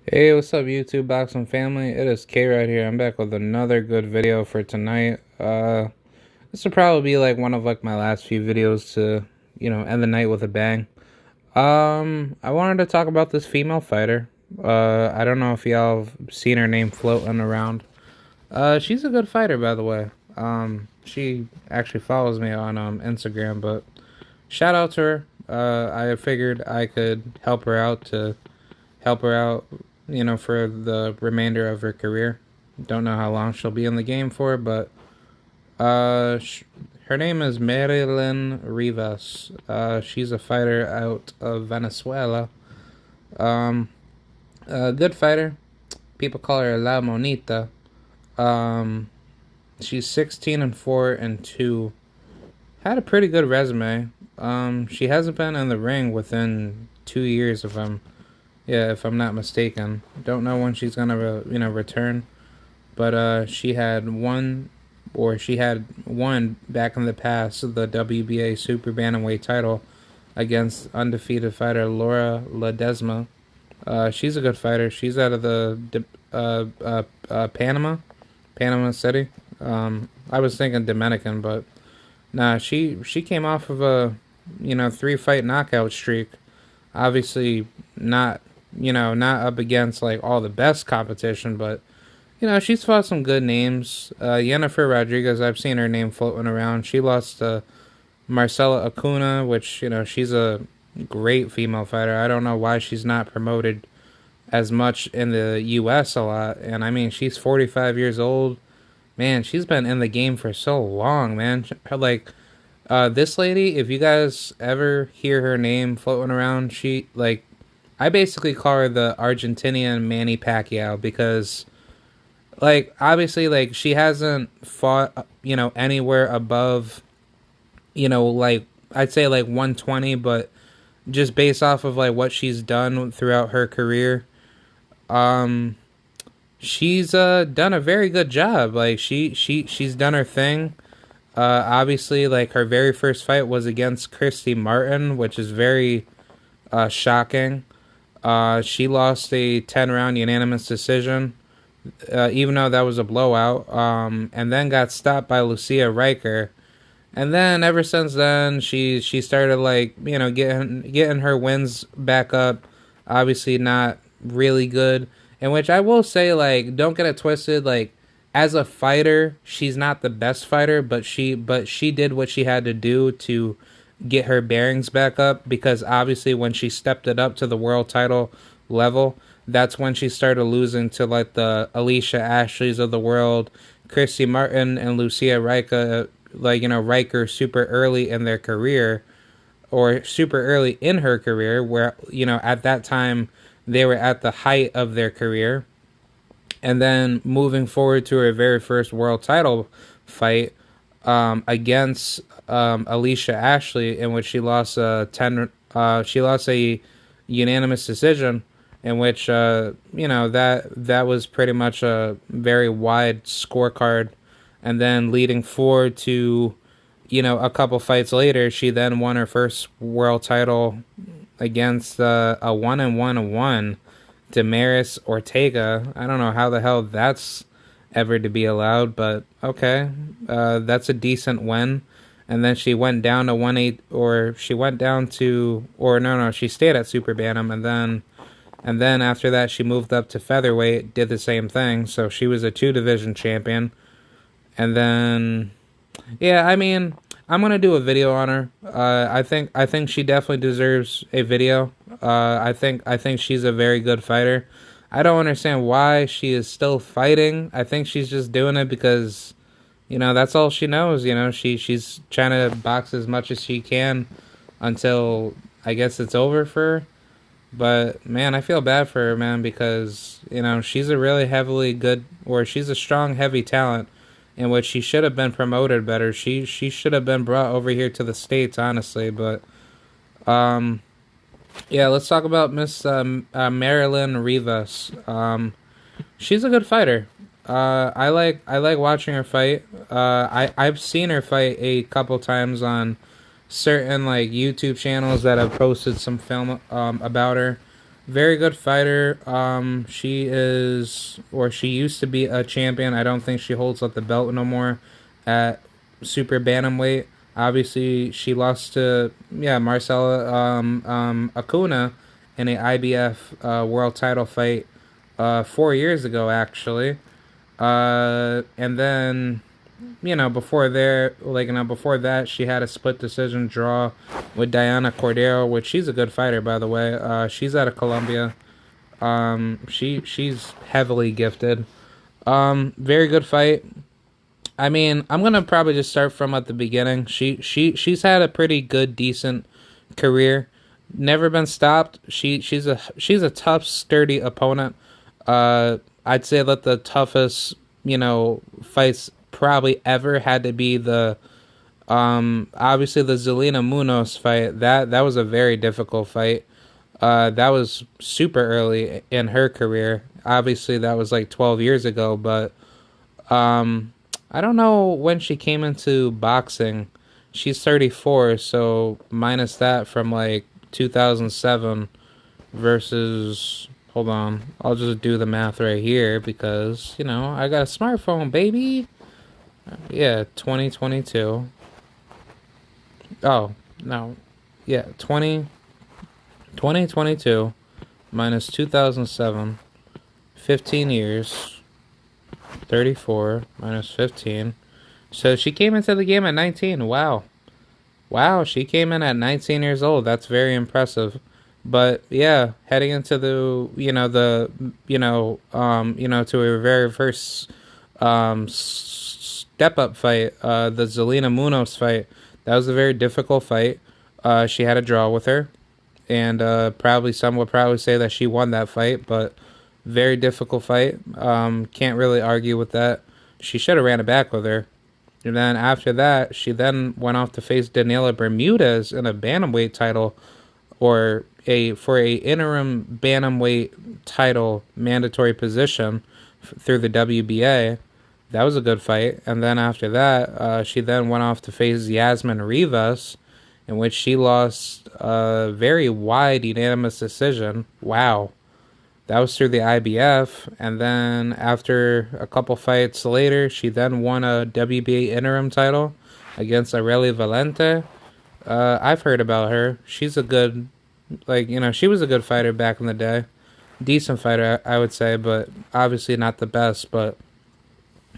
Hey, what's up, YouTube boxing family? It is K right here. I'm back with another good video for tonight. This will probably be like one of my last few videos to, end the night with a bang. I wanted to talk about this female fighter. I don't know if y'all have seen her name floating around. She's a good fighter, by the way. She actually follows me on Instagram, but shout out to her. I figured I could help her out, for the remainder of her career. Don't know how long she'll be in the game for, but her name is Marylin Rivas. She's a fighter out of Venezuela. Um, a good fighter. People call her La Monita. Um, she's 16-4-2. Had a pretty good resume. She hasn't been in the ring within 2 years if I'm not mistaken. Don't know when she's gonna return, but she had won back in the past the WBA Super Bantamweight title against undefeated fighter Laura Ledesma. She's a good fighter. She's out of the Panama City. I was thinking Dominican, but nah, she came off of a 3-fight knockout streak. Obviously, not up against like all the best competition, but she's fought some good names. Jennifer Rodriguez, I've seen her name floating around. She lost to Marcela Acuna, which she's a great female fighter. I don't know why she's not promoted as much in the U.S. a lot. And I mean, she's 45 years old. Man, she's been in the game for so long, man. This lady, if you guys ever hear her name floating around, I basically call her the Argentinian Manny Pacquiao because, obviously, she hasn't fought, anywhere above, I'd say 120, but just based off of what she's done throughout her career, um, she's done a very good job. She's done her thing. Obviously, her very first fight was against Christy Martin, which is very shocking. She lost a 10-round unanimous decision, even though that was a blowout, and then got stopped by Lucia Riker. And then ever since then, she started getting her wins back up. Obviously, not really good. In which I will say, don't get it twisted. As a fighter, she's not the best fighter, but she did what she had to do to get her bearings back up, because obviously when she stepped it up to the world title level, that's when she started losing to the Alicia Ashleys of the world, Christy Martin and Lucia Riker, Riker super early in their career, or super early in her career, where at that time they were at the height of their career. And then moving forward to her very first world title fight, against Alicia Ashley, in which she lost she lost a unanimous decision, in which that was pretty much a very wide scorecard. And then leading forward to a couple fights later, she then won her first world title against a 1-1-1 Damaris Ortega. I don't know how the hell that's ever to be allowed, but okay, that's a decent win. And then she went down to 1-8, or she went down to, or no, she stayed at super bantam, and then after that she moved up to featherweight, did the same thing. So she was a 2 division champion. And then, yeah, I mean, I'm gonna do a video on her. I think she definitely deserves a video. I think she's a very good fighter. I don't understand why she is still fighting. I think she's just doing it because, that's all she knows. She's trying to box as much as she can until I guess it's over for her. But man, I feel bad for her, man, because she's a really heavily good, or she's a strong, heavy talent, in which she should have been promoted better. She should have been brought over here to the States, honestly. But yeah, let's talk about Miss Marylin Rivas. She's a good fighter. I like watching her fight. I've seen her fight a couple times on certain YouTube channels that have posted some film about her. Very good fighter. She is, or she used to be a champion. I don't think she holds up the belt no more at super bantamweight. Obviously, she lost to Marcela Acuna in a IBF world title fight 4 years ago, actually. And then before that, she had a split decision draw with Diana Cordero, which she's a good fighter, by the way. She's out of Colombia. She's heavily gifted. Very good fight. I mean, I'm gonna probably just start from at the beginning. She's had a pretty good, decent career. Never been stopped. She's a tough, sturdy opponent. I'd say that the toughest, fights probably ever had to be the obviously the Zelina Munoz fight. That was a very difficult fight. That was super early in her career. Obviously that was like 12 years ago, but I don't know when she came into boxing. She's 34, so minus that from like 2007 versus, hold on, I'll just do the math right here because, I got a smartphone, baby. Yeah, 2022. Oh, no. Yeah, 2022 minus 2007. 15 years. 34 minus 15. So she came into the game at 19. Wow. Wow, she came in at 19 years old. That's very impressive. But yeah, heading into to her very first step up fight, the Zelina Munoz fight. That was a very difficult fight. She had a draw with her, and probably some would probably say that she won that fight, but very difficult fight. Can't really argue with that. She should have ran it back with her. And then after that, she then went off to face Daniela Bermudez in a bantamweight title, or a interim bantamweight title mandatory position through the WBA. That was a good fight. And then after that, she then went off to face Marylin Rivas, in which she lost a very wide unanimous decision. Wow. That was through the IBF. And then after a couple fights later, she then won a WBA interim title against Aurelia Valente. I've heard about her. She's a good, she was a good fighter back in the day. Decent fighter, I would say, but obviously not the best. But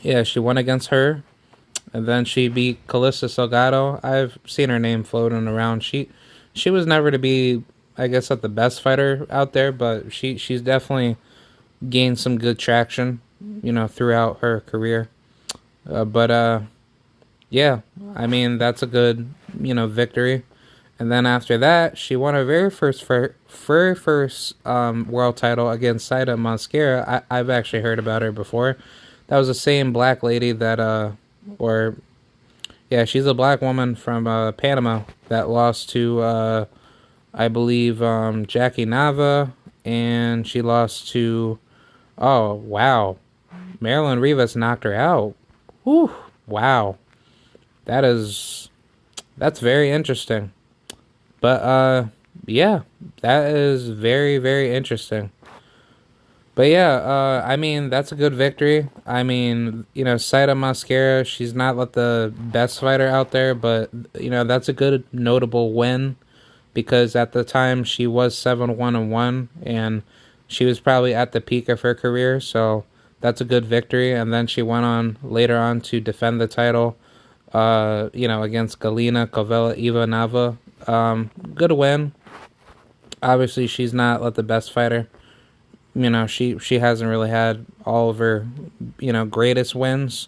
yeah, she won against her. And then she beat Calista Salgado. I've seen her name floating around. She was never to be, I guess, not the best fighter out there, but she's definitely gained some good traction, throughout her career. Yeah, I mean, that's a good, victory. And then after that, she won her very first world title against Saida Mosquera. I've actually heard about her before. That was the same black lady that, she's a black woman from Panama that lost to, I believe, Jackie Nava, and she lost to, oh, wow, Marylin Rivas knocked her out. Whew, wow. That's very interesting. But, yeah, that is very, very interesting. But yeah, I mean, that's a good victory. I mean, Saida Mosquera, she's not like the best fighter out there, but, that's a good notable win because at the time she was 7-1-1 and she was probably at the peak of her career, so that's a good victory. And then she went on later on to defend the title, against Galina Kovela Ivanova. Good win. Obviously, she's not like the best fighter. She hasn't really had all of her, greatest wins.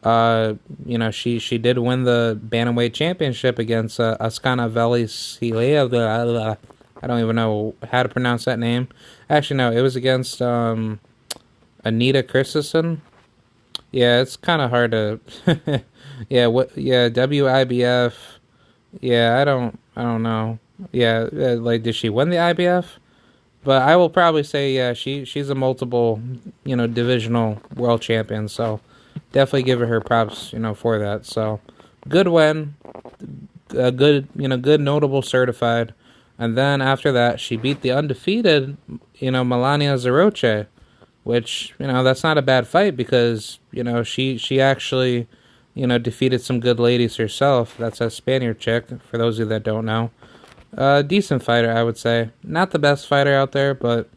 She did win the bantamweight championship against Askana Velis. I don't even know how to pronounce that name. Actually, no, it was against Anita Christensen. Yeah, it's kind of hard to. WIBF. Yeah, I don't know. Yeah, did she win the IBF? But I will probably say, yeah, she's a multiple, divisional world champion. So definitely give her props, for that. So good win, good, good notable certified And then after that, she beat the undefeated, Melania Zaroche, which, that's not a bad fight because, she actually, defeated some good ladies herself. That's a Spaniard chick, for those of you that don't know. Decent fighter, I would say. Not the best fighter out there, but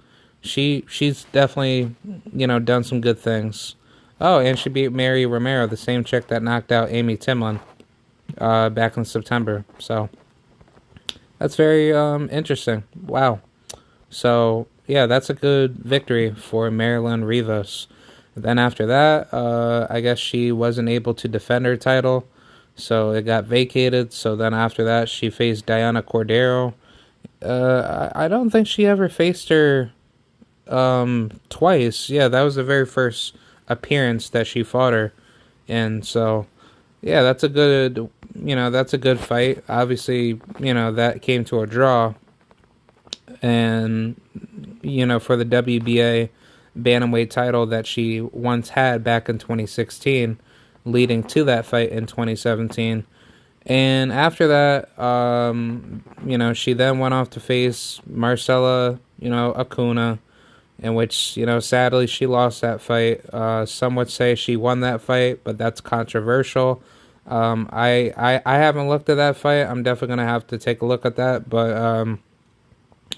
she's definitely, done some good things. Oh, and she beat Mary Romero, the same chick that knocked out Amy Timlin, back in September. So that's very interesting. Wow. So yeah, that's a good victory for Marylin Rivas. Then after that, I guess she wasn't able to defend her title, so it got vacated. So then after that, she faced Diana Cordero. I don't think she ever faced her twice. Yeah, that was the very first appearance that she fought her, and so yeah, that's a good fight. Obviously, that came to a draw, and for the WBA bantamweight title that she once had back in 2016, leading to that fight in 2017. And after that, she then went off to face Marcela, Acuna, in which, sadly she lost that fight. Some would say she won that fight, but that's controversial. I haven't looked at that fight. I'm definitely gonna have to take a look at that. But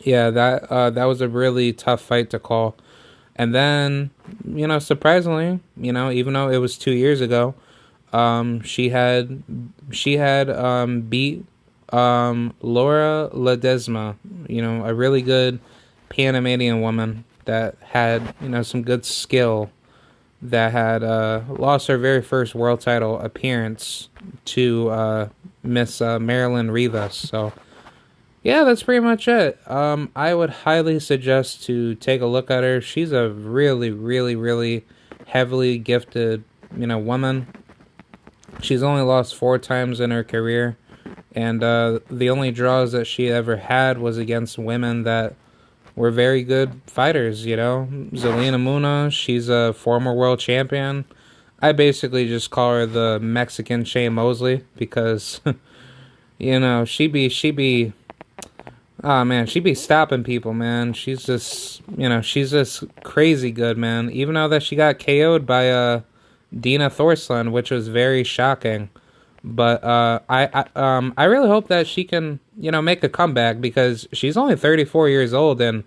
yeah, that was a really tough fight to call. And then, surprisingly, even though it was 2 years ago, she had beat Laura Ledesma, a really good Panamanian woman that had, some good skill, that had lost her very first world title appearance to Miss Marylin Rivas. So yeah, that's pretty much it. I would highly suggest to take a look at her. She's a really, really, really heavily gifted, woman. She's only lost 4 times in her career, and the only draws that she ever had was against women that were very good fighters, Zelina Muna, she's a former world champion. I basically just call her the Mexican Shane Mosley because, she be, oh man, she be stopping people, man. She's just crazy good, man. Even though that she got KO'd by Dina Thorsland, which was very shocking. But I really hope that she can, make a comeback because she's only 34 years old, and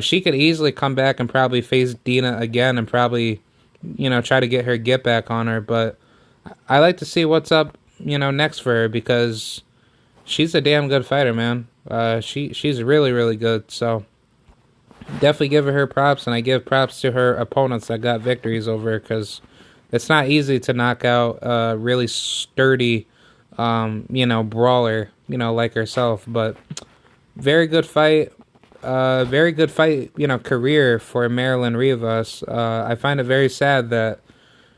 she could easily come back and probably face Dina again and probably, try to get her get back on her. But I like to see what's up, next for her because she's a damn good fighter, man. She's really, really good. So definitely give her props, and I give props to her opponents that got victories over her because it's not easy to knock out a really sturdy, brawler, like herself. But very good fight. Very good fight, career for Marylin Rivas. I find it very sad that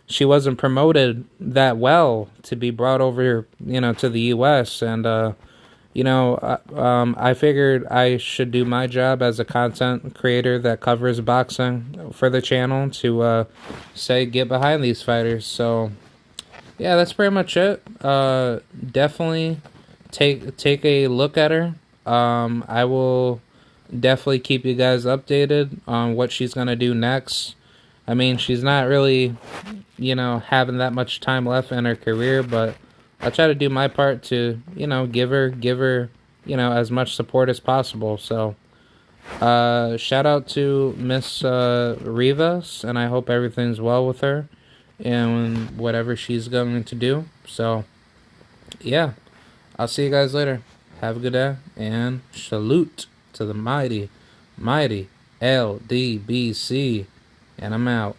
she wasn't promoted that well to be brought over, to the U.S. And, I figured I should do my job as a content creator that covers boxing for the channel to, get behind these fighters. So, yeah, that's pretty much it. Definitely take a look at her. I will definitely keep you guys updated on what she's gonna do next. I mean, she's not really, having that much time left in her career, but I'll try to do my part to, give her, as much support as possible. So, shout out to Miss Rivas, and I hope everything's well with her and whatever she's going to do. So, yeah, I'll see you guys later. Have a good day, and salute to the mighty, mighty LDBC, and I'm out.